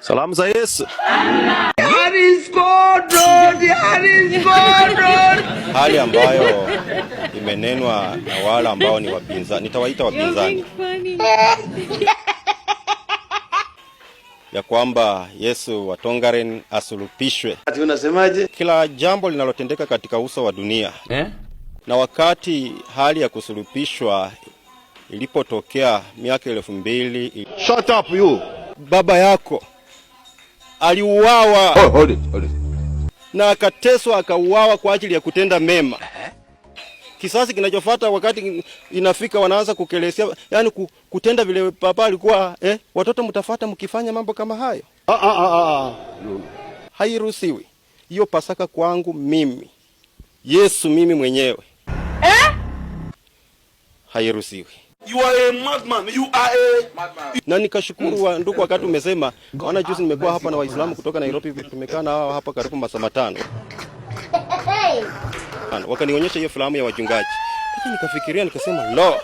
Salamu za Yesu. Hali ambayo imenenwa na wale ambao ni wapinzani, nitawaita wapinzani, ya kwamba Yesu wa Tongaren asulupishwe. Ati unasemaje? Kila jambo linalotendeka katika uso wa dunia na wakati hali ya kusulupishwa ilipotokea miaka 2000, Shut up you. Baba yako aliuawa. Hold it. Na akateswa akauawa kwa ajili ya kutenda mema. Kisasi kinachofuata wakati inafika wanaanza kukelezea, yani kutenda vile baba alikuwa watoto mtafuata mkifanya mambo kama hayo. Hairuhusiwi. Hiyo Pasaka kwangu mimi, Yesu mimi mwenyewe, hairuhusiwi. You are a madman. You are a madman. Na nikashukuru ndugu, wakati umesema, wana juzi nimekuwa hapa na Waislamu kutoka Nairobi, tumekaa na hao hapa karibu masaa 5. Wakanionyesha hiyo filamu ya wachungaji. Nikafikiria nikasema, "Lo.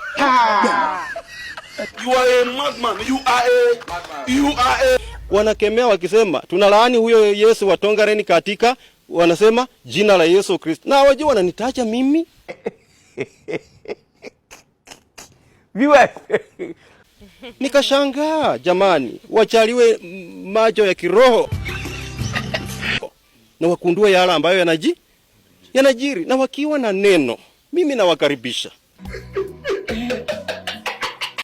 You are a madman. You are a Wanakemea wakisema, tunalaani huyo Yesu wa Tongaren katika, wanasema jina la Yesu Kristo. Na wajua wananitaja mimi. Nikashangaa, jamani, wachaliwe macho ya kiroho na wakundue yale ambayo yanajiri, na wakiwa na neno, mimi nawakaribisha.